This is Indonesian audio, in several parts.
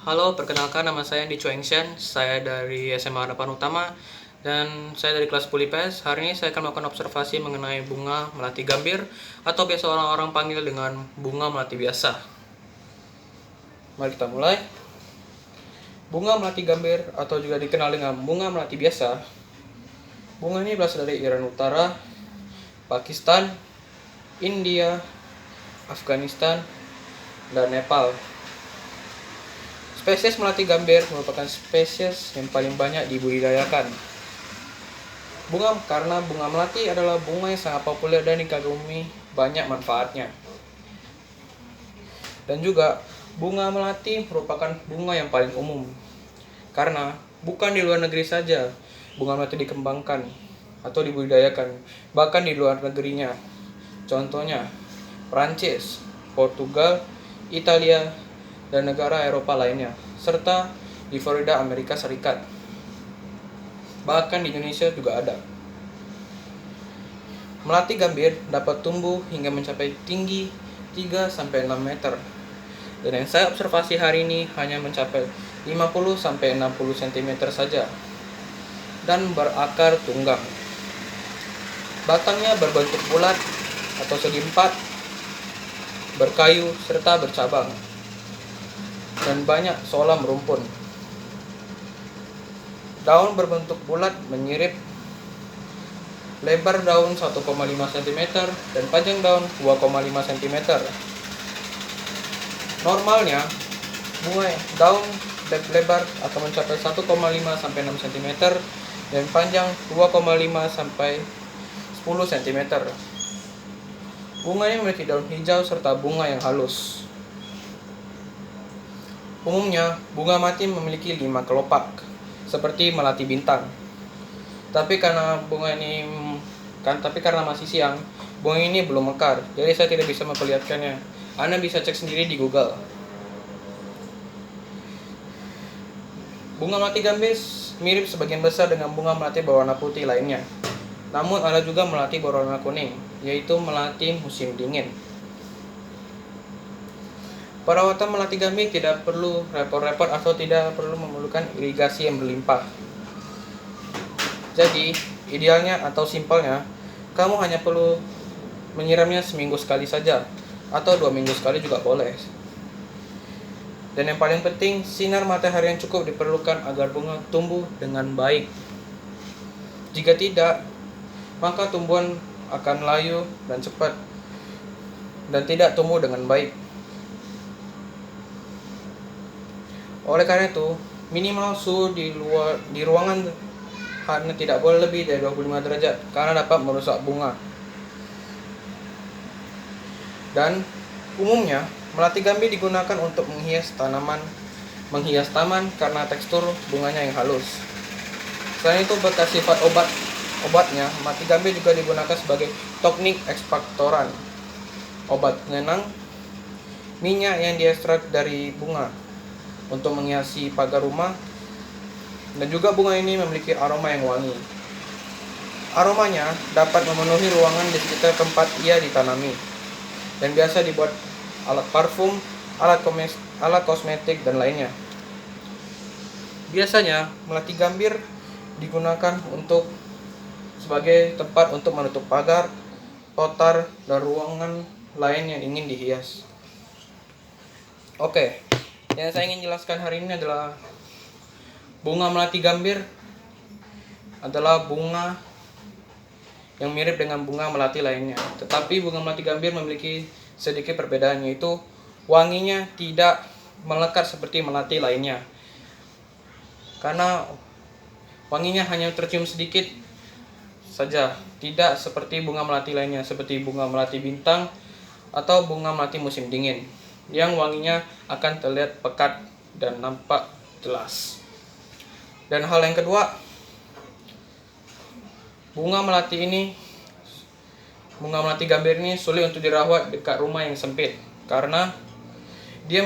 Halo, perkenalkan nama saya Andi Chuengshan. Saya dari SMA Harapan Utama dan saya dari kelas 10 IPS. Hari ini saya akan melakukan observasi mengenai bunga melati gambir atau biasa orang-orang panggil dengan bunga melati biasa. Mari kita mulai. Bunga melati gambir atau juga dikenal dengan bunga melati biasa. Bunga ini berasal dari Iran Utara, Pakistan, India, Afghanistan, dan Nepal. Spesies melati gambir merupakan spesies yang paling banyak dibudidayakan. Karena bunga melati adalah bunga yang sangat populer dan dikagumi banyak manfaatnya. Dan juga bunga melati merupakan bunga yang paling umum. Karena bukan di luar negeri saja bunga melati dikembangkan atau dibudidayakan, bahkan di luar negerinya. Contohnya Prancis, Portugal, Italia, dan negara Eropa lainnya, serta di Florida, Amerika Serikat. Bahkan di Indonesia juga ada. Melati gambir dapat tumbuh hingga mencapai tinggi 3-6 meter. Dan yang saya observasi hari ini hanya mencapai 50-60 cm saja. Dan berakar tunggang. Batangnya berbentuk bulat atau segi empat, berkayu serta bercabang, dan banyak solam rumpun. Daun berbentuk bulat menyirip, lebar daun 1,5 cm dan panjang daun 2,5 cm. Normalnya, bunga daun lebar atau mencapai 1,5 sampai 6 cm dan panjang 2,5 sampai 10 cm. Bunga ini memiliki daun hijau serta bunga yang halus. Umumnya, bunga melati memiliki 5 kelopak, seperti melati bintang. Tapi karena masih siang, bunga ini belum mekar, jadi saya tidak bisa memperlihatkannya. Anda bisa cek sendiri di Google. Bunga melati gambir mirip sebagian besar dengan bunga melati berwarna putih lainnya. Namun ada juga melati berwarna kuning, yaitu melati musim dingin. Perawatan melati gambir tidak perlu repot-repot atau tidak perlu memerlukan irigasi yang berlimpah. Jadi, idealnya atau simpelnya, kamu hanya perlu menyiramnya seminggu sekali saja, atau 2 minggu sekali juga boleh. Dan yang paling penting, sinar matahari yang cukup diperlukan agar bunga tumbuh dengan baik. Jika tidak, maka tumbuhan akan layu dan cepat dan tidak tumbuh dengan baik. Oleh karena itu, minimal suhu di ruangan hanya tidak boleh lebih dari 25 derajat karena dapat merusak bunga. Dan umumnya, melati gambir digunakan untuk menghias taman karena tekstur bunganya yang halus. Selain itu, berkat sifat obatnya, melati gambir juga digunakan sebagai teknik ekspektoran, obat penenang, minyak yang diekstrak dari bunga untuk menghiasi pagar rumah, dan juga bunga ini memiliki aroma yang wangi. Aromanya dapat memenuhi ruangan di sekitar tempat ia ditanami, dan biasa dibuat alat parfum, alat kosmetik, dan lainnya. Biasanya, melati gambir digunakan sebagai tempat untuk menutup pagar, totar, dan ruangan lain yang ingin dihias. Oke. Yang saya ingin jelaskan hari ini adalah bunga melati gambir adalah bunga yang mirip dengan bunga melati lainnya. Tetapi bunga melati gambir memiliki sedikit perbedaan, yaitu wanginya tidak melekat seperti melati lainnya. Karena wanginya hanya tercium sedikit saja, tidak seperti bunga melati lainnya, seperti bunga melati bintang atau bunga melati musim dingin, yang wanginya akan terlihat pekat dan nampak jelas. Dan hal yang kedua, bunga melati gambir ini sulit untuk dirawat dekat rumah yang sempit karena dia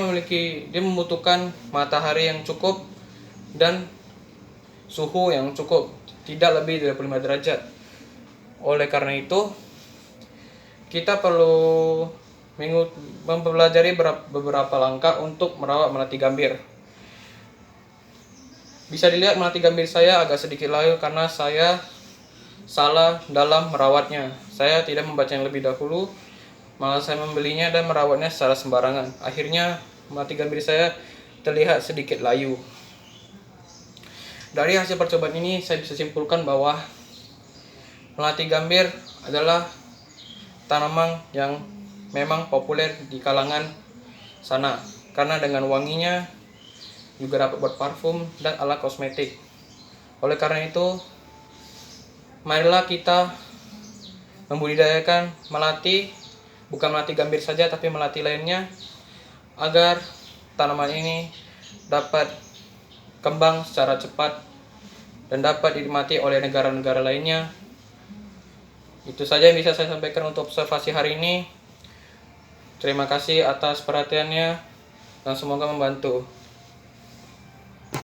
membutuhkan matahari yang cukup dan suhu yang cukup, tidak lebih dari 25 derajat. Oleh karena itu, kita perlu mempelajari beberapa langkah untuk merawat melati gambir. Bisa dilihat melati gambir saya agak sedikit layu karena saya salah dalam merawatnya. Saya tidak membaca yang lebih dahulu, malah saya membelinya dan merawatnya secara sembarangan. Akhirnya melati gambir saya terlihat sedikit layu. Dari hasil percobaan ini saya bisa simpulkan bahwa melati gambir adalah tanaman yang memang populer di kalangan sana karena dengan wanginya juga dapat buat parfum dan alat kosmetik. Oleh karena itu, marilah kita membudidayakan melati, bukan melati gambir saja tapi melati lainnya, agar tanaman ini dapat kembang secara cepat dan dapat dinikmati oleh negara-negara lainnya. Itu saja yang bisa saya sampaikan untuk observasi hari ini. Terima kasih atas perhatiannya dan semoga membantu.